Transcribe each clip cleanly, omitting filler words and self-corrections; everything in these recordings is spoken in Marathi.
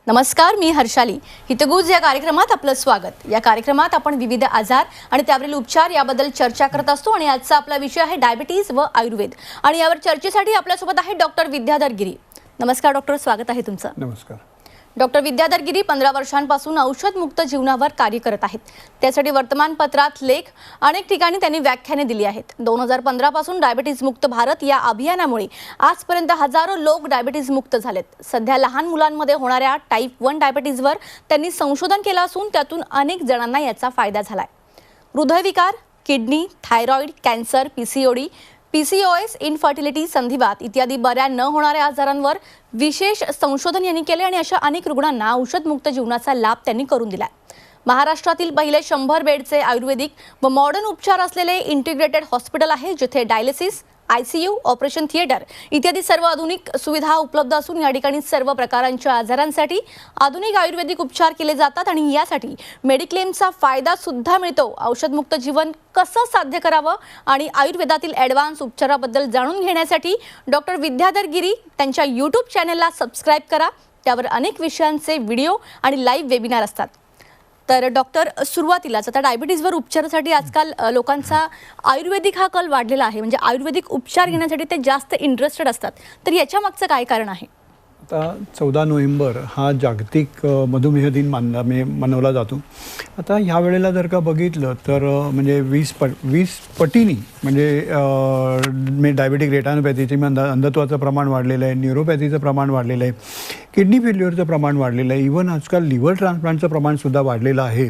नमस्कार, मी हर्षाली. हितगुज या कार्यक्रमात आपलं स्वागत. या कार्यक्रमात आपण विविध आजार आणि त्यावरील उपचार याबद्दल चर्चा करत असतो आणि आजचा आपला विषय आहे डायबिटीज व आयुर्वेद. आणि यावर चर्चेसाठी आपल्यासोबत आहे डॉक्टर विद्याधर गिरी. नमस्कार डॉक्टर, स्वागत आहे तुमचं. नमस्कार. डॉक्टर विद्याधर गिरी 15 वर्षांपासून औषधमुक्त जीवनावर कार्य करत आहेत. त्यासाठी वर्तमानपत्रात लेख, अनेक ठिकाणी त्यांनी व्याख्याने दिली आहेत. 2015 पासून डायबिटीज मुक्त भारत या अभियानामुळे आजपर्यंत हजारो लोक डायबिटीज मुक्त झालेत. सध्या लहान मुलांमध्ये होणाऱ्या टाईप 1 डायबिटीजवर त्यांनी संशोधन केलं असून त्यातून अनेक जणांना याचा फायदा झालाय. हृदयविकार, kidney, thyroid, cancer, PCOS, infertility, संधिवात इत्यादी बऱ्या न होणाऱ्या आजारांवर विशेष संशोधन यांनी केले आणि अशा अनेक रुग्णांना औषधमुक्त जीवनाचा लाभ त्यांनी करून दिला. महाराष्ट्रातील पहिले 100 बेडचे आयुर्वेदिक व मॉडर्न उपचार असलेले इंटिग्रेटेड हॉस्पिटल आहे, जिथे डायलिसिस, ICU, ऑपरेशन थिएटर इत्यादी सर्व आधुनिक सुविधा उपलब्ध असून या ठिकाणी सर्व प्रकारांच्या आजारांसाठी आधुनिक आयुर्वेदिक उपचार केले जातात आणि यासाठी मेडिक्लेमचा फायदा सुद्धा मिळतो. औषधमुक्त जीवन कसं साध्य करावं आणि आयुर्वेदातील ॲडव्हान्स उपचाराबद्दल जाणून घेण्यासाठी डॉक्टर विद्याधर गिरी त्यांच्या YouTube चॅनलला सबस्क्राईब करा. त्यावर अनेक विषयांचे व्हिडिओ आणि लाईव्ह वेबिनार असतात. तर डॉक्टर, सुरुवातीलाच आता डायबिटीजवर उपचारासाठी आजकाल लोकांचा आयुर्वेदिक हा कल वाढलेला आहे. म्हणजे आयुर्वेदिक उपचार घेण्यासाठी ते जास्त इंटरेस्टेड असतात. तर याच्या मागचं काय कारण आहे? आता 14 नोव्हेंबर हा जागतिक मधुमेह दिन मनवला जातो. आता ह्या वेळेला जर का बघितलं तर म्हणजे 20 पटीनी म्हणजे डायबेटिक रेटानोपॅथीचे अंधत्वाचं प्रमाण वाढलेलं आहे, न्यूरोपॅथीचं प्रमाण वाढलेलं आहे, किडनी फेल्युअरचं प्रमाण वाढलेलं आहे, इव्हन आजकाल लिव्हर ट्रान्सप्लांटचं प्रमाणसुद्धा वाढलेलं आहे.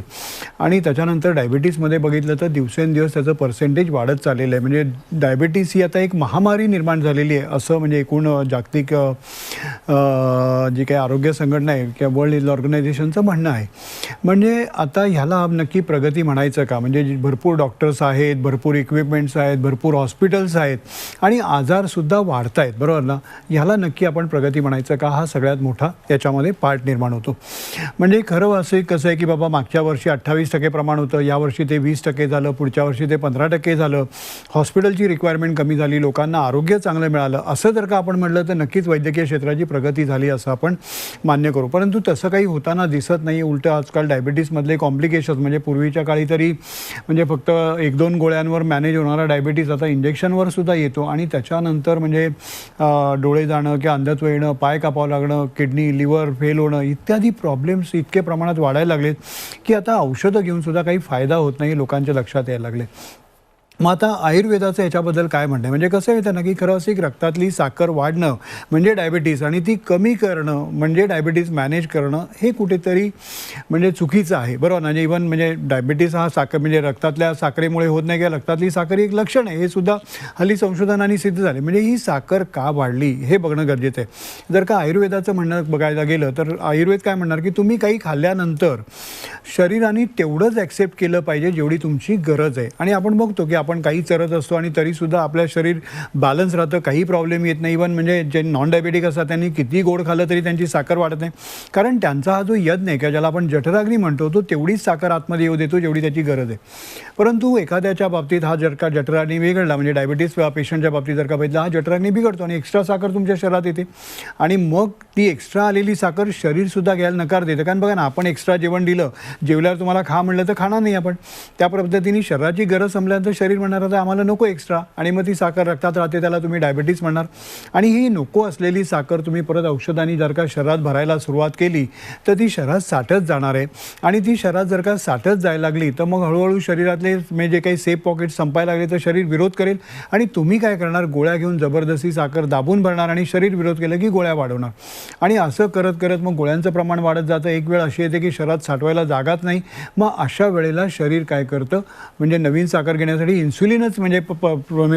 आणि त्याच्यानंतर डायबिटीसमध्ये बघितलं तर दिवसेंदिवस त्याचं पर्सेंटेज वाढत चाललेलं आहे. म्हणजे डायबिटीस ही आता एक महामारी निर्माण झालेली आहे असं म्हणजे एकूण जागतिक जी काही आरोग्य संघटना आहे किंवा वर्ल्ड हेल्थ ऑर्गनायझेशनचं म्हणणं आहे. म्हणजे आता ह्याला नक्की प्रगती म्हणायचं का? म्हणजे भरपूर डॉक्टर्स आहेत, भरपूर इक्विपमेंट्स आहेत, भरपूर हॉस्पिटल्स आहेत आणि आजारसुद्धा वाढत आहेत, बरोबर ना? ह्याला नक्की आपण प्रगती म्हणायचं का? हा सगळ्यात मोठा याच्यामध्ये पार्ट निर्माण होतो. म्हणजे खरं असं कसं आहे की बाबा मागच्या वर्षी 28% प्रमाण होतं, यावर्षी ते 20% झालं, पुढच्या वर्षी ते 15% झालं. हॉस्पिटलची रिक्वायरमेंट कमी झाली, लोकांना आरोग्य चांगलं मिळालं. असं जर का आपण म्हटलं तर नक्कीच वैद्यकीय क्षेत्राची प्रगती झाली असं आपण मान्य करू. परंतु तसं काही होताना दिसत नाही. उलटं आजकाल डायबिटीसमधले कॉम्प्लिकेशन्स म्हणजे पूर्वीच्या काळी तरी म्हणजे फक्त 1-2 गोळ्यांवर मॅनेज होणारा डायबिटीस आता इंजेक्शनवर सुद्धा येतो आणि त्याच्यानंतर म्हणजे डोळे जाणं किंवा अंधत्व येणं, पाय कापावं लागणं, किडनी लिव्हर फेल होणं इत्यादी प्रॉब्लेम्स इतके प्रमाणात वाढायला लागलेत की आता औषधं घेऊन सुद्धा काही फायदा होत नाही, लोकांच्या लक्षात यायला लागले. मग आता आयुर्वेदाचं याच्याबद्दल काय म्हणणं आहे? म्हणजे कसं येतं ना की खरं असं की रक्तातली साखर वाढणं म्हणजे डायबिटीस आणि ती कमी करणं म्हणजे डायबिटीस मॅनेज करणं हे कुठेतरी म्हणजे चुकीचं आहे, बरोबर ना? म्हणजे इव्हन म्हणजे डायबिटीस हा साखर म्हणजे रक्तातल्या साखरेमुळे होत नाही किंवा रक्तातली साखर एक लक्षण आहे, हे सुद्धा हल्ली संशोधनाने सिद्ध झाले. म्हणजे ही साखर का वाढली हे बघणं गरजेचं आहे. जर का आयुर्वेदाचं म्हणणं बघायला गेलं तर आयुर्वेद काय म्हणणार की तुम्ही काही खाल्ल्यानंतर शरीराने तेवढंच ॲक्सेप्ट केलं पाहिजे जेवढी तुमची गरज आहे. आणि आपण बघतो की आपण काही चरत असतो आणि तरीसुद्धा आपल्या शरीर बॅलन्स राहतं, काही प्रॉब्लेम येत नाही. इव्हन म्हणजे जे नॉन डायबेटिक असतात त्यांनी किती गोड खाल्लं तरी त्यांची साखर वाढत नाही, कारण त्यांचा हा जो यज्ञ आहे किंवा ज्याला आपण जठराग्नी म्हणतो तो तेवढीच साखर आतमध्ये येऊ देतो जेवढी त्याची गरज आहे. परंतु एखाद्याच्या बाबतीत हा जर का जठराग्नी बिघडला म्हणजे डायबिटीस पेशंटच्या बाबतीत जर का बघितला, हा जठराग्नी बिघडतो आणि एक्स्ट्रा साखर तुमच्या शरीरात येते आणि मग ती एक्स्ट्रा आलेली साखर शरीरसुद्धा घ्यायला नकार देतं. कारण बघा ना, आपण एक्स्ट्रा जेवण दिलं, जेवल्यावर तुम्हाला खा म्हणलं तर खाणार नाही आपण. त्या पद्धतीने शरीराची गरज संपल्यानंतर शरीर म्हणणार आता आम्हाला नको एक्स्ट्रा आणि मग ती साखर रक्तात राहते, त्याला तुम्ही डायबिटीस म्हणणार. आणि ही नको असलेली साखर तुम्ही परत औषधांनी जर का शरीरात भरायला सुरुवात केली तर ती शरीरात साठत जाणार आहे आणि ती शरीरात जर का साठत जायला लागली तर मग हळूहळू शरीरातले म्हणजे जे काही सेफ पॉकेट संपायला लागले तर शरीर विरोध करेल आणि तुम्ही काय करणार, गोळ्या घेऊन जबरदस्ती साखर दाबून भरणार आणि शरीर विरोध केलं की गोळ्या वाढवणार. आणि असं करत करत मग गोळ्यांचं प्रमाण वाढत जातं. एक वेळ अशी येते की शरीरात साठवायला जागाच नाही. मग अशा वेळेला शरीर काय करतं, म्हणजे नवीन साखर घेण्यासाठी इन्सुलिनच म्हणजे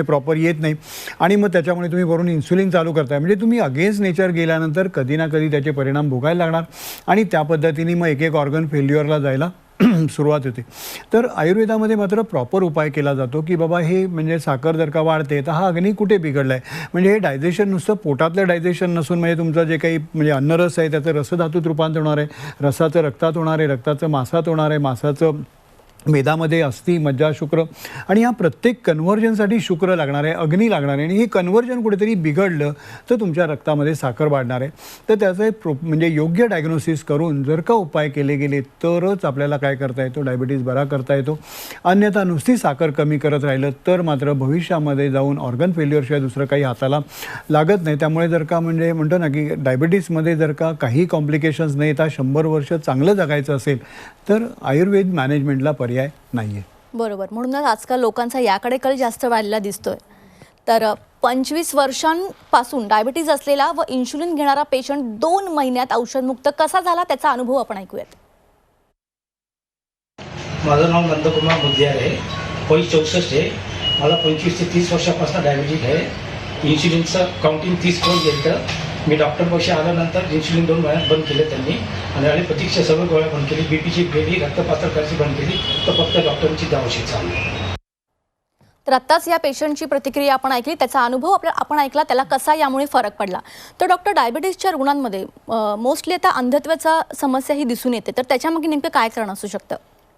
प्रॉपर येत नाही आणि मग त्याच्यामुळे तुम्ही वरून इन्सुलिन चालू करताय. म्हणजे तुम्ही अगेन्स्ट नेचर गेल्यानंतर कधी ना कधी त्याचे परिणाम भोगायला लागणार आणि त्या पद्धतीने मग एक ऑर्गन फेल्युअरला जायला सुरुवात होते. तर आयुर्वेदामध्ये मात्र प्रॉपर उपाय केला जातो की बाबा हे म्हणजे साखर जर का वाढते तर हा अग्नी कुठे बिघडला आहे. म्हणजे हे डायजेशन नुसतं पोटातलं डायजेशन नसून म्हणजे तुमचं जे काही म्हणजे अन्नरस आहे त्याचं रसधातूत रूपांतर होणार आहे, रसाचं रक्तात होणार आहे, रक्ताचं मांसात होणार आहे, मांसाचं मेदामध्ये अस्थि, मज्जा, शुक्र आणि ह्या प्रत्येक कन्व्हर्जनसाठी शुक्र लागणार आहे, अग्नी लागणार आहे आणि हे कन्व्हर्जन कुठेतरी बिघडलं तर तुमच्या रक्तामध्ये साखर वाढणार आहे. तर त्याचं एक म्हणजे योग्य डायग्नोसिस करून जर का उपाय केले गेले तरच आपल्याला काय करता येतो, डायबिटीज बरा करता येतो. अन्यथा नुसती साखर कमी करत राहिलं तर मात्र भविष्यामध्ये जाऊन ऑर्गन फेल्युअरशिवाय दुसरं काही हाताला लागत नाही. त्यामुळे जर का म्हणजे म्हणतो ना की डायबिटीजमध्ये जर का काही कॉम्प्लिकेशन्स नाही येता 100 वर्ष चांगलं जगायचं असेल तर आयुर्वेद मॅनेजमेंटला पर्याय नाही आहे. बरोबर. म्हणूनच आजकाल लोकांचा याकडे कल जास्त वाढलेला दिसतोय. तर 25 वर्षांपासून डायबिटीज असलेला व इन्शुलिन घेणारा पेशंट 2 महिन्यात औषधमुक्त कसा झाला त्याचा अनुभव आपण ऐकूयात. माझं नाव नंदकुमार मुद्दियार आहे. वय 64 आहे. मला 25 ते 30 वर्षापासून डायबिटीज आहे. इन्शुलिनचं काउंटिंग 30 करून गेलं. मी डॉक्टरपाशी आल्यानंतर इन्शुलिन 2 महिन्यात बंद केले त्यांनी आणि ॲलोपॅथिकच्या सर्व गोळ्या बंद केली. बीपीची गेली, रक्तपातळाची बंद केली. तर फक्त डॉक्टरांची दवाशी चालू. तर आत्ताच या पेशंटची प्रतिक्रिया आपण ऐकली, त्याचा अनुभव आपण ऐकला, त्याला कसा यामुळे फरक पडला. तर डॉक्टर, डायबिटीजच्या रुग्णांमध्ये मोस्टली आता अंधत्वाचा समस्या ही दिसून येते, तर त्याच्यामागे नेमकं काय कारण असू शकतं?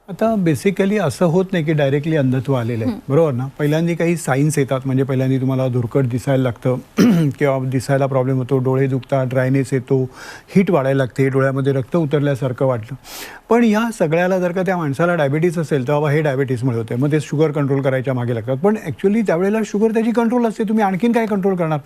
आता बेसिकली असं होत नाही की डायरेक्टली अंधत्व आलेलं आहे, बरोबर ना. पहिल्यांदा काही साईन्स येतात, म्हणजे पहिल्यांदा तुम्हाला धुरकट दिसायला लागतं किंवा दिसायला प्रॉब्लेम होतो, डोळे दुखतात, ड्रायनेस येतो, हीट वाढायला लागते, डोळ्यामध्ये रक्त उतरल्यासारखं वाटतं. पण या सगळ्याला जर का त्या माणसाला डायबिटीस असेल तर हे डायबिटीसमुळे होते. मग ते शुगर कंट्रोल करायच्या मागे लागतात. पण ॲक्च्युली त्यावेळेला शुगर त्याची कंट्रोल असते, तुम्ही आणखीन काय कंट्रोल करणार.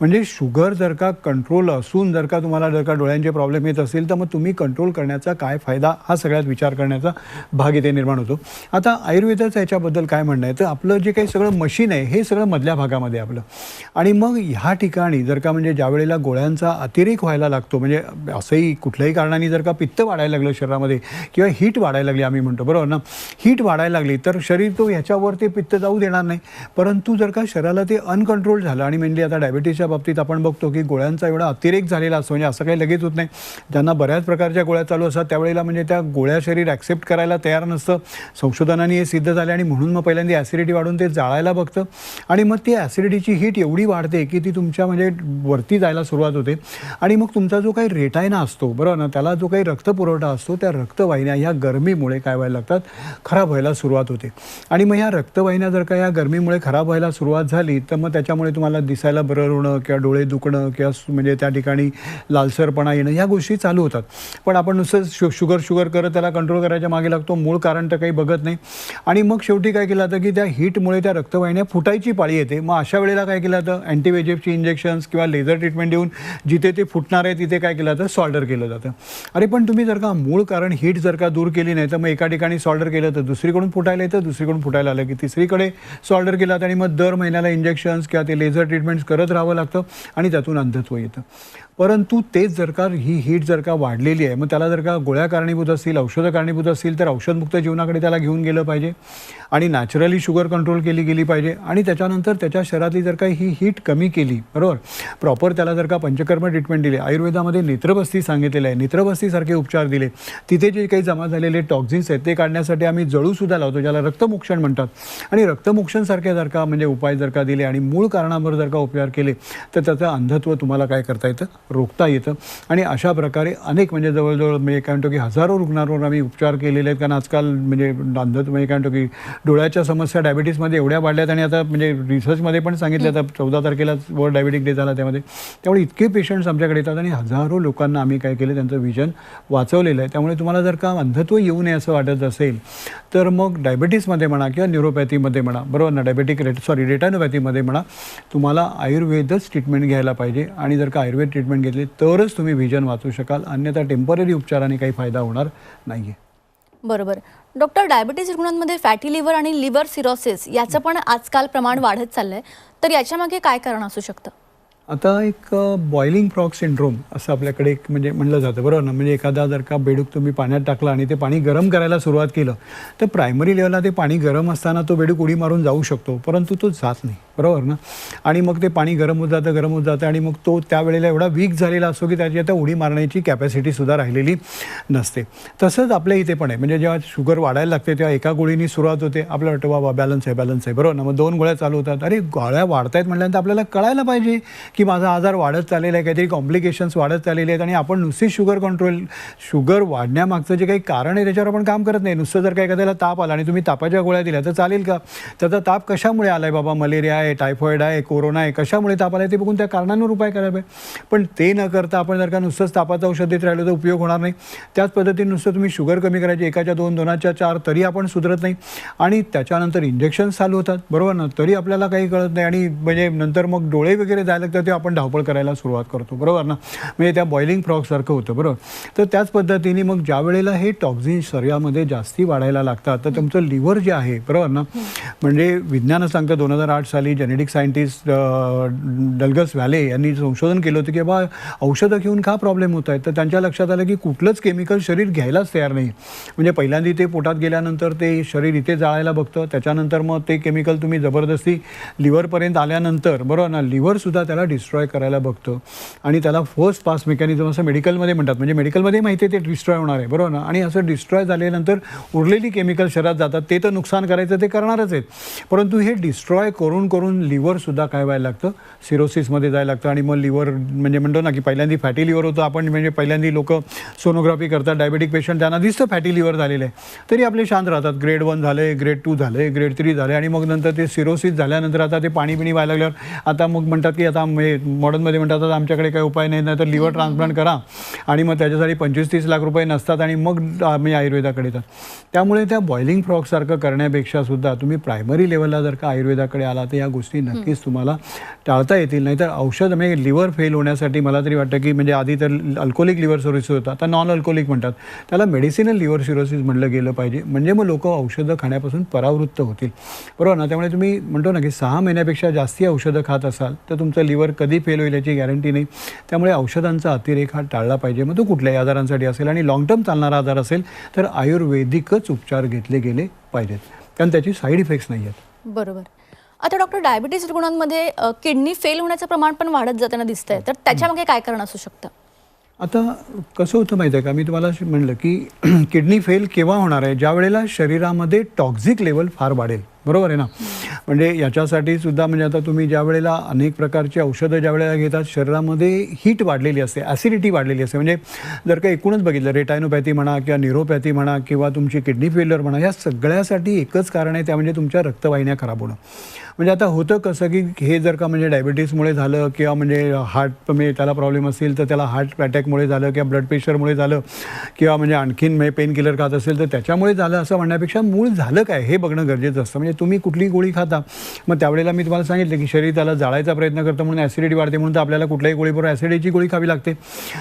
म्हणजे शुगर जर का कंट्रोल असून जर का तुम्हाला जर का डोळ्यांचे प्रॉब्लेम येत असेल तर मग तुम्ही कंट्रोल करण्याचा काय फायदा, हा सगळ्यात विचार करण्याचा भाग इथे निर्माण होतो. आता आयुर्वेदाचं याच्याबद्दल काय म्हणणं आहे तर आपलं जे काही सगळं मशीन आहे हे सगळं मधल्या भागामध्ये आपलं. आणि मग ह्या ठिकाणी जर का म्हणजे ज्या वेळेला गोळ्यांचा अतिरेक व्हायला लागतो, म्हणजे असंही कुठल्याही कारणाने जर का पित्त वाढायला लागलं शरीरामध्ये किंवा हीट वाढायला लागली, आम्ही म्हणतो बरोबर ना, हीट वाढायला लागली तर शरीर तो ह्याच्यावर ते पित्त जाऊ देणार नाही. परंतु जर का शरीराला ते अनकंट्रोल झालं आणि म्हणजे आता डायबिटीसच्या बाबतीत आपण बघतो की गोळ्यांचा एवढा अतिरेक झालेला असतो, म्हणजे असं काही लगेच होत नाही. ज्यांना बऱ्याच प्रकारच्या गोळ्या चालू असतात त्यावेळेला म्हणजे त्या गोळ्या शरीर ॲक्सेप्ट करायला तयार नसतं. संशोधनाने हे सिद्ध झाले आणि म्हणून मग पहिल्यांदा ॲसिडिटी वाढून ते जाळायला बघतं आणि मग ती ॲसिडिटीची हीट एवढी वाढते की ती तुमच्या म्हणजे वरती जायला सुरुवात होते आणि मग तुमचा जो काही रेटायना असतो, बरोबर ना, त्याला जो काही रक्तपुरवठा असतो त्या रक्तवाहिन्या ह्या गरमीमुळे काय व्हायला लागतात, खराब व्हायला सुरुवात होते. आणि मग ह्या रक्तवाहिन्या जर का या गरमीमुळे खराब व्हायला सुरुवात झाली तर मग त्याच्यामुळे तुम्हाला दिसायला बरं होणं किंवा डोळे दुखणं किंवा म्हणजे त्या ठिकाणी लालसरपणा येणं ह्या गोष्टी चालू होतात. पण आपण नुसतं शुगर करत त्याला कंट्रोल करायच्या मागे लागतो, मूळ कारण तर काही बघत नाही. आणि मग शेवटी काय केलं जातं की त्या हीटमुळे त्या रक्तवाहिन्या फुटायची पाळी येते. मग अशा वेळेला काय केलं जातं, अँटीवेजेफची इंजेक्शन्स किंवा लेझर ट्रीटमेंट देऊन जिथे ते फुटणार आहे तिथे काय केलं जातं, सॉल्डर केलं जातं. अरे पण तुम्ही जर का मूळ कारण हीट जर का दूर केली नाही तर मग एका ठिकाणी सॉल्डर केलं तर दुसरीकडून फुटायला येतं, दुसरीकडून फुटायला आलं की तिसरीकडे सॉल्डर केलं आणि मग दर महिन्याला इंजेक्शन्स किंवा ते लेझर ट्रीटमेंट्स करत राहावं लागतं आणि त्यातून अंधत्व येतं. परंतु तेच जर का ही हीट जर का वाढलेली आहे, मग त्याला जर का गोळ्या कारणीभूत असतील, औषधं कारणीभूत असतील तर औषधमुक्त जीवनाकडे त्याला घेऊन गेलं पाहिजे आणि नॅचरली शुगर कंट्रोल केली गेली पाहिजे. आणि त्याच्यानंतर त्याच्या शरीरातली जर का ही हीट कमी केली, बरोबर, प्रॉपर त्याला जर का पंचकर्म ट्रीटमेंट दिले, आयुर्वेदामध्ये नेत्रबस्ती सांगितलेलं आहे, नेत्रबस्तीसारखे उपचार दिले, तिथे जे काही जमा झालेले टॉक्झिन्स आहेत ते काढण्यासाठी आम्ही जळूसुद्धा लावतो ज्याला रक्तमोक्षण म्हणतात. आणि रक्तमोक्षणसारखे जर का म्हणजे उपाय जर का दिले आणि मूळ कारणावर जर का उपचार केले तर त्याचं अंधत्व तुम्हाला काय करता येतं, रोखता येतं. आणि अशा प्रकारे अनेक म्हणजे जवळजवळ म्हणजे काय म्हणतो की हजारो रुग्णांवर आम्ही उपचार केलेले आहेत. कारण आजकाल म्हणजे अंधत्व म्हणजे काय म्हणतो की डोळ्याच्या समस्या डायबिटीसमध्ये एवढ्या वाढल्यात आणि आता म्हणजे रिसर्चमध्ये पण सांगितलं, आता 14 तारखेला वर्ल्ड डायबिटिक डे झाला त्यामध्ये, त्यामुळे इतके पेशंट्स आमच्याकडे येतात आणि हजारो लोकांना आम्ही काय केलं, त्यांचं विजन वाचवलेलं आहे. त्यामुळे तुम्हाला जर का अंधत्व येऊ नये असं वाटत असेल तर मग डायबिटीसमध्ये म्हणा किंवा न्यूरोपॅथीमध्ये म्हणा, बरोबर ना, रेटिनोपॅथीमध्ये म्हणा, तुम्हाला आयुर्वेदच ट्रीटमेंट घ्यायला पाहिजे. आणि जर का आयुर्वेद ट्रीटमेंट घेतली तरच तुम्ही विजन वाचू शकाल, अन्यथा टेम्पररी उपचाराने काही फायदा होणार नाही आहे. बरोबर. डॉक्टर, डायबिटीज रुग्णांमध्ये फॅटी लिव्हर आणि लिव्हर सिरोसिस याचं पण आजकाल प्रमाण वाढत चाललंय, तर याच्यामागे काय कारण असू शकतं? आता एक बॉइलिंग फ्रॉग सिंड्रोम असं आपल्याकडे एक म्हणजे म्हणलं जातं, बरोबर ना. म्हणजे एखादा जर का बेडूक तुम्ही पाण्यात टाकला आणि ते पाणी गरम करायला सुरुवात केलं तर प्रायमरी लेवलला ते पाणी गरम असताना तो बेडूक उडी मारून जाऊ शकतो, परंतु तो जात नाही. बरोबर ना. आणि मग ते पाणी गरम होत जातं आणि मग तो त्यावेळेला एवढा वीक झालेला असतो की त्याची आता उडी मारण्याची कॅपॅसिटीसुद्धा राहिलेली नसते. तसंच आपल्या इथे पण आहे. म्हणजे जेव्हा शुगर वाढायला लागते तेव्हा एका गोळीनी सुरुवात होते, आपल्याला वाटतं बाबा बॅलन्स आहे बरोबर ना. मग 2 गोळ्या चालू होतात. अरे गोळ्या वाढत आहेत म्हटल्यानंतर आपल्याला कळायला पाहिजे की माझा आजार वाढत चाललेला आहे, काहीतरी कॉम्प्लिकेशन्स वाढत चाललेले आहेत आणि आपण नुसती शुगर वाढण्यामागचं जे काही कारण आहे त्याच्यावर आपण काम करत नाही. नुसतं जर का एखाद्याला ताप आला आणि तुम्ही तापाच्या गोळ्या दिल्या तर चालेल का? त्याचा ताप कशामुळे आला आहे बाबा, मलेरिया आहे, टायफॉईड आहे, कोरोना आहे, कशामुळे ताप आला आहे ते बघून त्या कारणांवर उपाय करायला पाहिजे. पण ते न करता आपण जर का नुसतंच तापाचं औषध देत राहिलो तर उपयोग होणार नाही. त्याच पद्धतीने नुसतं तुम्ही शुगर कमी करायची, 1च्या 2, 2च्या 4 तरी आपण सुधरत नाही आणि त्याच्यानंतर इंजेक्शन्स चालू होतात बरोबर ना, तरी आपल्याला काही कळत नाही आणि म्हणजे नंतर मग डोळे वगैरे जायला लागतात, ते आपण धावपळ करायला सुरुवात करतो बरोबर ना. म्हणजे त्या बॉइलिंग फ्रॉगसारखं होतं बरोबर. तर त्याच पद्धतीने मग ज्या वेळेला हे टॉक्झिन शरीरामध्ये जास्ती वाढायला लागतात तर तुमचं लिव्हर जे आहे बरोबर ना, म्हणजे विज्ञान सांगतं 2008 साली जेनेटिक सायंटिस्ट डलगस व्हॅले यांनी संशोधन केलं होतं की बाबा औषधं घेऊन का प्रॉब्लेम होत आहेत. तर त्यांच्या लक्षात आलं की कुठलंच केमिकल शरीर घ्यायलाच तयार नाही. म्हणजे पहिल्यांदा ते पोटात गेल्यानंतर ते शरीर इथे जाळायला बघतं, त्याच्यानंतर मग ते केमिकल तुम्ही जबरदस्ती लिव्हरपर्यंत आल्यानंतर बरोबर ना लिव्हरसुद्धा त्याला डिस्ट्रॉय करायला बघतं आणि त्याला फर्स्ट पास मेकॅनिझम असं मेडिकलमध्ये म्हणतात. म्हणजे मेडिकलमध्ये माहिती आहे ते डिस्ट्रॉय होणार आहे बरोबर ना. आणि असं डिस्ट्रॉय झाल्यानंतर उरलेली केमिकल शरीरात जातात, ते तर नुकसान करायचं ते करणारच आहेत. परंतु हे डिस्ट्रॉय करून करून लिव्हरसुद्धा काय व्हायला लागतं, सिरोसिसमध्ये जायला लागतं आणि मग लिव्हर म्हणजे म्हणतो ना की पहिल्यांदा फॅटी लिव्हर होतं आपण, म्हणजे पहिल्यांदा लोक सोनोग्राफी करतात, डायबेटिक पेशंट त्यांना दिसतं फॅटी लिव्हर झालेलं आहे तरी आपले शांत राहतात. ग्रेड 1 झाले, ग्रेड 2 झाले, ग्रेड 3 झाले आणि मग नंतर ते सिरोसिस झाल्यानंतर आता ते पाणी व्हायला लागल्यावर आता मग म्हणतात की आता मॉडर्नमध्ये म्हणतात आता आमच्याकडे काही उपाय नाही तर लिव्हर ट्रान्सप्लांट करा आणि मग त्याच्यासाठी 25-30 लाख रुपये नसतात आणि मग आम्ही आयुर्वेदाकडे येतात. त्यामुळे त्या बॉइलिंग फ्रॉगसारखं करण्यापेक्षा सुद्धा तुम्ही प्रायमरी लेवलला जर का आयुर्वेदाकडे आला तर या गोष्टी नक्कीच तुम्हाला टाळता येतील. नाहीतर औषध म्हणजे लिव्हर फेल होण्यासाठी मला तरी वाटतं की म्हणजे आधी तर अल्कोहोलिक लिव्हर सिरोसिस होता, आता नॉन अल्कोहोलिक म्हणतात, त्याला मेडिसिनल लिव्हर सिरोसिस म्हणलं गेलं पाहिजे. म्हणजे मग लोक औषधं खाण्यापासून परावृत्त होतील बरोबर ना. त्यामुळे तुम्ही म्हणतो ना की 6 महिन्यापेक्षा जास्ती औषधं खात असाल तर तुमचं लिव्हर कधी फेल होईल याची गॅरंटी नाही. त्यामुळे औषधांचा अतिरेक हा टाळला पाहिजे. मग तो कुठल्याही आजारांसाठी असेल आणि लॉंग टर्म चालणारा आजार असेल तर आयुर्वेदिकच उपचार घेतले गेले पाहिजेत, कारण त्याची साईड इफेक्ट्स नाही आहेत. बरोबर. आता डॉक्टर, डायबिटीज रुग्णांमध्ये किडनी फेल होण्याचं प्रमाण पण वाढत जाताना दिसतंय, तर त्याच्यामागे काय कारण असू शकतं? आता कसं होतं माहिती आहे का, मी तुम्हाला म्हणलं की किडनी फेल केव्हा होणार आहे, ज्या वेळेला शरीरामध्ये टॉक्झिक लेवल फार वाढेल बरोबर आहे ना. म्हणजे याच्यासाठी सुद्धा म्हणजे आता तुम्ही ज्या वेळेला अनेक प्रकारची औषधं ज्या वेळेला घेतात शरीरामध्ये हीट वाढलेली असते, ॲसिडिटी वाढलेली असते. म्हणजे जर का एकूणच बघितलं रेटायनोपॅथी म्हणा किंवा न्यूरोपॅथी म्हणा किंवा तुमची किडनी फेल्युअर म्हणा, या सगळ्यासाठी एकच कारण आहे, त्या म्हणजे तुमच्या रक्तवाहिन्या खराब होणं. म्हणजे आता होतं कसं की हे जर का म्हणजे डायबिटीसमुळे झालं किंवा म्हणजे हार्ट म्हणजे त्याला प्रॉब्लेम असेल तर त्याला हार्ट अटॅकमुळे झालं किंवा ब्लड प्रेशरमुळे झालं किंवा म्हणजे आणखीन म्हणजे पेन किलर खात असेल तर त्याच्यामुळे झालं असं म्हणण्यापेक्षा मूळ झालं काय हे बघणं गरजेचं असतं. म्हणजे तुम्ही कुठली गोळी खाता, मग त्यावेळेला मी तुम्हाला सांगितलं की शरीर त्याला जाळायचा प्रयत्न करतं म्हणून ॲसिडिटी वाढते, म्हणून तर आपल्याला कुठल्याही गोळीबरोबर ॲसिडिटीची गोळी खावी लागते.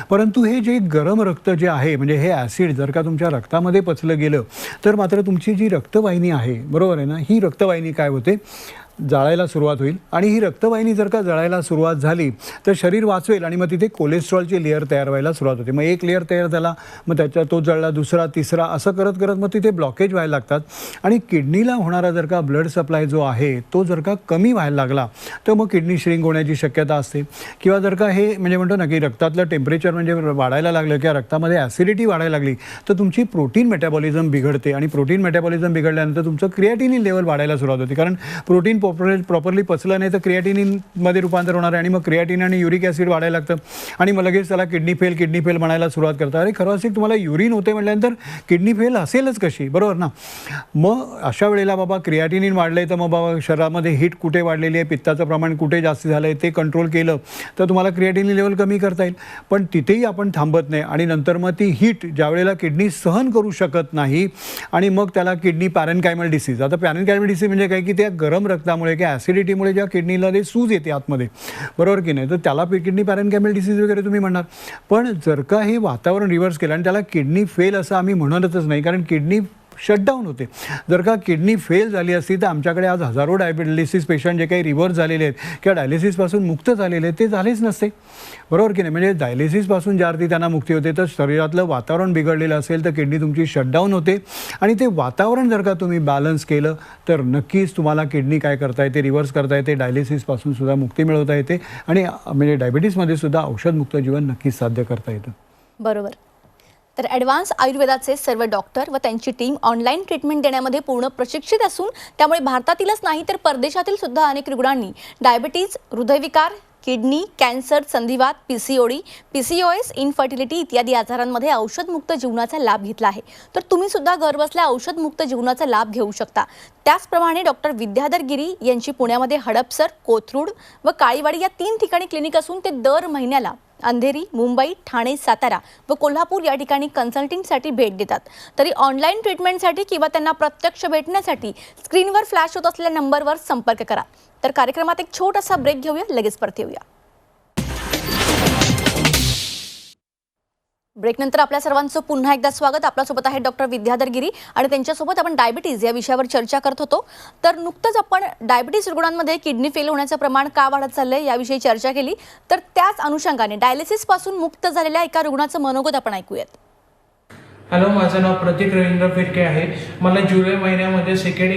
परंतु हे जे गरम रक्त जे आहे म्हणजे हे ॲसिड जर का तुमच्या रक्तामध्ये पचलं गेलं तर मात्र तुमची जी रक्तवाहिनी आहे बरोबर आहे ना, ही रक्तवाहिनी काय होते, जाळायला सुरुवात होईल आणि ही रक्तवाहिनी जर का जळायला सुरुवात झाली तर शरीर वाचवेल आणि मग तिथे कोलेस्ट्रॉलची लेअर तयार व्हायला सुरुवात होते. मग एक लेअर तयार झाला, मग त्याच्या तो जळला, दुसरा, तिसरा, असं करत करत मग तिथे ब्लॉकेज व्हायला लागतात आणि किडनीला होणारा जर का ब्लड सप्लाय जो आहे तो जर का कमी व्हायला लागला तर मग किडनी श्रिंक होण्याची शक्यता असते. किंवा जर का हे म्हणजे म्हणतो ना की रक्तातलं टेम्परेचर म्हणजे वाढायला लागलं किंवा रक्तामध्ये ॲसिडिटी वाढायला लागली तर तुमची प्रोटीन मेटाबॉलिझम बिघडते आणि प्रोटीन मेटाबॉलिझम बिघडल्यानंतर तुमचं क्रिएटिनिन लेवल वाढायला सुरुवात होते. कारण प्रोटीन प्रॉपरली पचलं नाही तर क्रिएटिनिनमध्ये रूपांतर होणार आहे आणि मग क्रिएटिन आणि युरिक ॲसिड वाढायला लागतं आणि मग लगेच त्याला किडनी फेल म्हणायला सुरुवात करतात. अरे खरं असेल तुम्हाला युरिन होते म्हटल्यानंतर किडनी फेल असेलच कशी बरोबर ना. मग अशा वेळेला बाबा क्रिएटिनिन वाढलं तर मग बाबा शरीरामध्ये हीट कुठे वाढलेली आहे, पित्ताचं प्रमाण कुठे जास्त झालं आहे ते कंट्रोल केलं तर तुम्हाला क्रिएटिनिन लेवल कमी करता येईल. पण तिथेही आपण थांबत नाही आणि नंतर मग ती हीट ज्या वेळेला किडनी सहन करू शकत नाही आणि मग त्याला किडनी पॅरेनकायमल डिसीज. आता पॅरेनकायमल डिसीज म्हणजे काय की त्या गरम रक्तामुळे किंवा ॲसिडिटीमुळे ज्या किडनीला ते सूज येते आतमध्ये बरोबर की नाही, तर त्याला किडनी पॅरेनकायमल डिसीज वगैरे तुम्ही म्हणणार. पण जर का हे वातावरण रिव्हर्स केलं आणि त्याला किडनी फेल असं आम्ही म्हणतच नाही, कारण किडनी शटडाऊन होते. जर का किडनी फेल झाली असती तर आमच्याकडे आज हजारो डायलिसिस पेशंट जे काही रिव्हर्स झालेले आहेत किंवा डायलिसिसपासून मुक्त झालेले आहेत ते झालेच नसते, बरोबर की नाही. म्हणजे डायलिसिसपासून ज्या अर्थी त्यांना मुक्ती होते तर शरीरातलं वातावरण बिघडलेलं असेल तर किडनी तुमची शटडाऊन होते आणि ते वातावरण जर का तुम्ही बॅलन्स केलं तर नक्कीच तुम्हाला किडनी काय करता येते, रिव्हर्स करता येते, डायलिसिसपासून सुद्धा मुक्ती मिळवता येते आणि म्हणजे डायबिटीसमध्ये सुद्धा औषधमुक्त जीवन नक्कीच साध्य करता येतं. बरोबर. तर ॲडव्हान्स आयुर्वेदाचे सर्व डॉक्टर व त्यांची टीम ऑनलाईन ट्रीटमेंट देण्यामध्ये पूर्ण प्रशिक्षित असून त्यामुळे भारतातीलच नाही तर परदेशातील सुद्धा अनेक रुग्णांनी डायबिटीज, हृदयविकार, किडनी, कॅन्सर, संधिवात, PCOD, PCOS, इनफर्टिलिटी इत्यादी आजारांमध्ये औषधमुक्त जीवनाचा लाभ घेतला आहे. तर तुम्ही सुद्धा घरबसल्या औषधमुक्त जीवनाचा लाभ घेऊ शकता. त्याचप्रमाणे डॉक्टर विद्याधर गिरी यांची पुण्यामध्ये हडपसर, कोथरूड व काळीवाडी या 3 ठिकाणी क्लिनिक असून ते दर महिन्याला अंधेरी, मुंबई, ठाणे, सातारा व कोल्हापूर या ठिकाणी कन्सल्टिंगसाठी भेट देतात. तरी ऑनलाईन ट्रीटमेंटसाठी किंवा त्यांना प्रत्यक्ष भेटण्यासाठी स्क्रीनवर फ्लॅश होत असलेल्या नंबरवर संपर्क करा. तर कार्यक्रमात एक छोटासा ब्रेक घेऊया, लगेच परत येऊया. ब्रेकनंतर आपल्या सर्वांचं पुन्हा एकदा स्वागत. आपल्यासोबत आहे डॉक्टर विद्याधर गिरी आणि त्यांच्यासोबत आपण डायबिटीज या विषयावर चर्चा करत होतो. तर नुकतंच आपण डायबिटीज रुग्णांमध्ये किडनी फेल होण्याचं प्रमाण का वाढत चाललंय याविषयी चर्चा केली. तर त्याच अनुषंगाने डायलिसिसपासून मुक्त झालेल्या एका रुग्णाचं मनोगत आपण ऐकूयात. हॅलो, माझं नाव प्रतीक रवींद्र फिरके आहे. मला जुलै महिन्यामध्ये CKD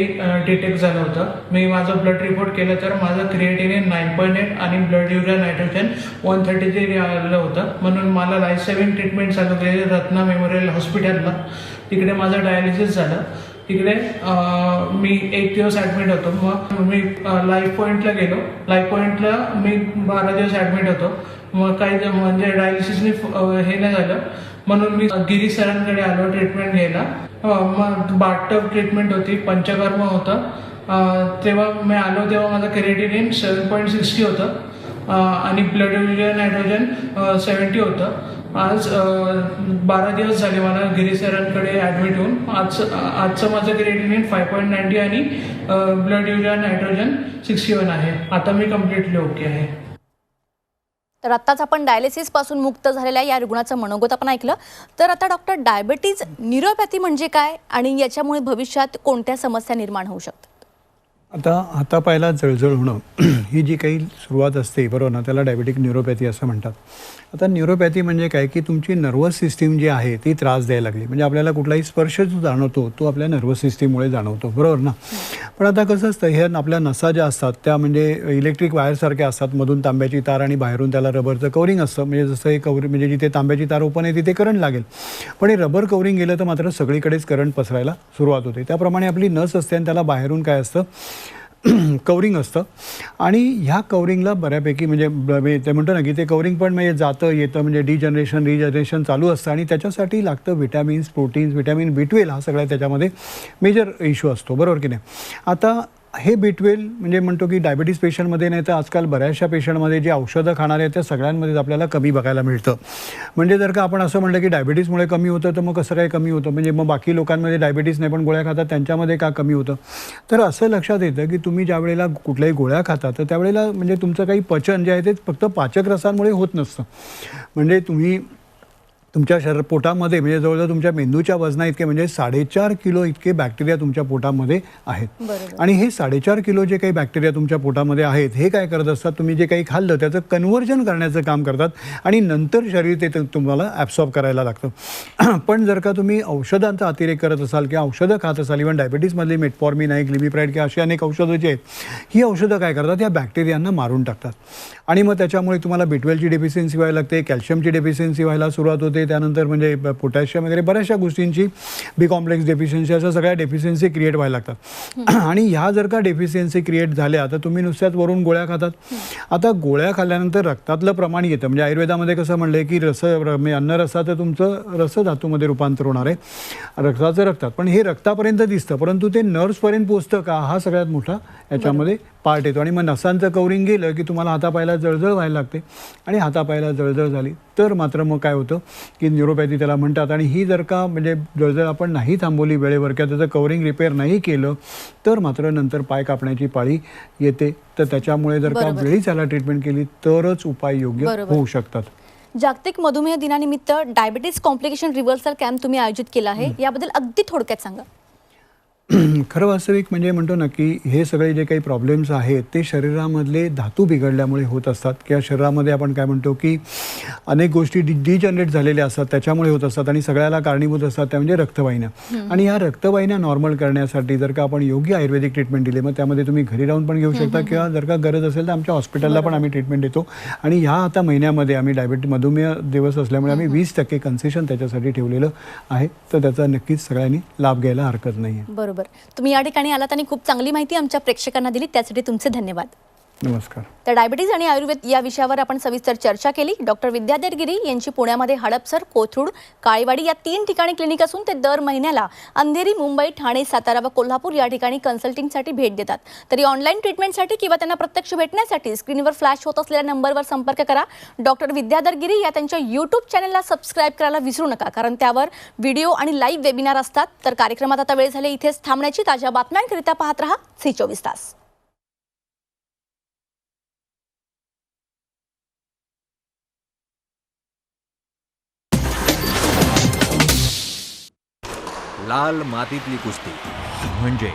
डिटेक्ट झालं होतं. मी माझं ब्लड रिपोर्ट केलं तर माझं क्रिएटिनिन 9.8 आणि ब्लड युरिया नायट्रोजन 133 आलं होतं. म्हणून मला लाईफ सेव्हिंग ट्रीटमेंट चालू केली रत्ना मेमोरियल हॉस्पिटलला. तिकडे माझं डायलिसिस झालं. तिकडे मी 1 दिवस ॲडमिट होतो. मग मी लाईफ पॉईंटला गेलो. लाईफ पॉईंटला मी 12 दिवस ॲडमिट होतो. मग काही म्हणजे डायलिसिसने हे नाही झालं म्हणून मी गिरी सरांकडे आलो ट्रीटमेंट घ्यायला. मग बाथटब ट्रीटमेंट होती, पंचकर्म होतं. तेव्हा मी आलो तेव्हा माझं क्रिएटिनिन 7.60 होतं आणि ब्लड युरिया नायट्रोजन 70 होतं. आज 12 दिवस झाले मला गिरी सरांकडे ॲडमिट होऊन. आजचं माझं क्रिएटिनिन 5.90 आणि ब्लड युरिया नायट्रोजन 61 आहे. आता मी कम्प्लिटली ओके आहे. तर आत्ताच आपण डायलिसिस पासून मुक्त झालेल्या या रुग्णाचं मनोगत आपण ऐकलं. तर आता डॉक्टर, डायबिटीज न्यूरोपॅथी म्हणजे काय आणि याच्यामुळे भविष्यात कोणत्या समस्या निर्माण होऊ शकतात? आता हातापायाला जळजळ होणं ही जी काही सुरुवात असते, बरोबर ना, त्याला डायबेटिक न्यूरोपॅथी असं म्हणतात. आता न्यूरोपॅथी म्हणजे काय की तुमची नर्वस सिस्टीम जी आहे ती त्रास द्यायला लागली. म्हणजे आपल्याला कुठलाही स्पर्श जो जाणवतो तो आपल्या नर्वस सिस्टीममुळे जाणवतो, बरोबर ना. पण आता कसं असतं, ह्या आपल्या नसा ज्या असतात त्या म्हणजे इलेक्ट्रिक वायरसारख्या असतात. मधून तांब्याची तार आणि बाहेरून त्याला रबरचं कवरिंग असतं. म्हणजे जसं हे कवरिंग म्हणजे जिथे तांब्याची तार ओपन आहे तिथे करंट लागेल. पण हे रबर कवरिंग गेलं तर मात्र सगळीकडेच करंट पसरायला सुरुवात होते. त्याप्रमाणे आपली नस असते आणि त्याला बाहेरून काय असतं, कवरिंग असतं. आणि ह्या कवरिंगला बऱ्यापैकी म्हणजे ते म्हणतो ना की ते कवरिंग पण म्हणजे जातं येतं, म्हणजे रिजनरेशन चालू असतं. आणि त्याच्यासाठी लागतं विटॅमिन्स, प्रोटीन्स, विटॅमिन B12 हा सगळा त्याच्यामध्ये मेजर इश्यू असतो, बरोबर की नाही. आता हे B12 म्हणजे म्हणतो की डायबिटीज पेशंटमध्ये नाही तर आजकाल बऱ्याचशा पेशंटमध्ये जे औषधं खाणारे आहेत त्या सगळ्यांमध्येच आपल्याला कमी बघायला मिळतं. म्हणजे जर का आपण असं म्हटलं की डायबिटीजमुळे कमी होतं तर मग कसं काय कमी होतं, म्हणजे मग बाकी लोकांमध्ये डायबिटीज नाही पण गोळ्या खातात त्यांच्यामध्ये का कमी होतं. तर असं लक्षात येतं की तुम्ही ज्या वेळेला कुठल्याही गोळ्या खाता तर त्यावेळेला म्हणजे तुमचं काही पचन जे आहे ते फक्त पाचक रसांमुळे होत नसतं. म्हणजे तुम्ही तुमच्या पोटामध्ये म्हणजे जवळजवळ तुमच्या मेंदूच्या वजना इतके म्हणजे 4.5 किलो इतके बॅक्टेरिया तुमच्या पोटामध्ये आहेत. आणि हे 4.5 किलो जे काही बॅक्टेरिया तुमच्या पोटामध्ये आहेत हे काय करत असतात, तुम्ही जे काही खाल्लं त्याचं कन्व्हर्जन करण्याचं काम करतात आणि नंतर शरीर ते तुम्हाला ॲब्सॉर्ब करायला लागतं. पण जर का तुम्ही औषधांचा अतिरेक करत असाल किंवा औषधं खात असाल, इव्हन डायबिटीजमधली मेटफॉर्मिन आहे, ग्लिमिप्राइड किंवा अशी अनेक औषधं जी आहेत ही औषधं काय करतात, या बॅक्टेरियांना मारून टाकतात. आणि मग त्याच्यामुळे तुम्हाला B12ची डेफिशियन्सी व्हायला लागते, कॅल्शियमची डेफिशियन्सी व्हायला सुरुवात होते, त्यानंतर म्हणजे पोटॅशियम वगैरे बऱ्याचशा गोष्टींची B कॉम्प्लेक्स डेफिशियन्सी अशा सगळ्या डेफिशियन्सी क्रिएट व्हायला लागतात. आणि ह्या जर का डेफिशियन्सी क्रिएट झाल्या तर तुम्ही नुसत्याच वरून गोळ्या खातात. आता गोळ्या खाल्ल्यानंतर रक्तातलं प्रमाण येतं. म्हणजे आयुर्वेदामध्ये कसं म्हणलं की अन्नरसाचं तुमचं रसधातूमध्ये रूपांतर होणार आहे, रक्ताचं रक्तात. पण हे रक्तापर्यंत दिसतं परंतु ते नर्व्सपर्यंत पोचतं का, हा सगळ्यात मोठा याच्यामध्ये पार्ट येतो. आणि मग नसांचं कवरिंग गेलं की तुम्हाला हातापायाला जळजळ व्हायला लागते. आणि हातापायाला जळजळ झाली तर मात्र मग काय होतं की न्यूरोपॅथी त्याला म्हणतात. आणि ही जर का म्हणजे जळजळ आपण नाही थांबवली वेळेवर किंवा त्याचं कवरिंग रिपेअर नाही केलं तर मात्र नंतर पाय कापण्याची पाळी येते. तर त्याच्यामुळे जर का वेळी त्याला ट्रीटमेंट केली तरच उपाय योग्य होऊ शकतात. जागतिक मधुमेह दिनानिमित्त डायबिटीज कॉम्प्लिकेशन रिव्हर्सल कॅम्प तुम्ही आयोजित केला आहे, याबद्दल अगदी थोडक्यात सांगा. खरं वास्तविक म्हणजे म्हणतो ना की हे सगळे जे काही प्रॉब्लेम्स आहेत ते शरीरामधले धातू बिघडल्यामुळे होत असतात किंवा शरीरामध्ये आपण काय म्हणतो की अनेक गोष्टी डिजनरेट झालेल्या असतात त्याच्यामुळे होत असतात आणि सगळ्याला कारणीभूत असतात त्या म्हणजे रक्तवाहिन्या. आणि ह्या रक्तवाहिन्या नॉर्मल करण्यासाठी जर का आपण योग्य आयुर्वेदिक ट्रीटमेंट दिली मग त्यामध्ये तुम्ही घरी राहून पण घेऊ शकता किंवा जर का गरज असेल तर आमच्या हॉस्पिटलला पण आम्ही ट्रीटमेंट देतो. आणि ह्या आता महिन्यामध्ये आम्ही मधुमेह दिवस असल्यामुळे आम्ही 20% कन्सेशन त्याच्यासाठी ठेवलेलं आहे. तर त्याचा नक्कीच सगळ्यांनी लाभ घ्यायला हरकत नाही आहे. बरोबर. तुम्ही या ठिकाणी आलात आणि खूप चांगली माहिती आमच्या प्रेक्षकांना दिली, त्यासाठी तुमचे धन्यवाद. नमस्कार. तर डायबिटीज आणि आयुर्वेद या विषयावर आपण सविस्तर चर्चा केली. डॉक्टर विद्याधर गिरी यांची पुण्यामध्ये हडपसर, कोथरूड, काळेवाडी या 3 ठिकाणी क्लिनिक असून ते दर महिन्याला अंधेरी, मुंबई, ठाणे, सातारा व कोल्हापूर या ठिकाणी कन्सल्टिंगसाठी भेट देतात. तरी ऑनलाईन ट्रीटमेंटसाठी किंवा त्यांना प्रत्यक्ष भेटण्यासाठी स्क्रीनवर फ्लॅश होत असलेल्या नंबरवर संपर्क करा. डॉक्टर विद्याधर गिरी या त्यांच्या यूट्यूब चॅनलला सबस्क्राईब करायला विसरू नका, कारण त्यावर व्हिडिओ आणि लाईव्ह वेबिनार असतात. तर कार्यक्रमात आता वेळ झाली इथेच थांबण्याची. ताज्या बातम्यांकरिता पाहत रहा C24 तास. लाल मातीतली कुस्ती म्हणजे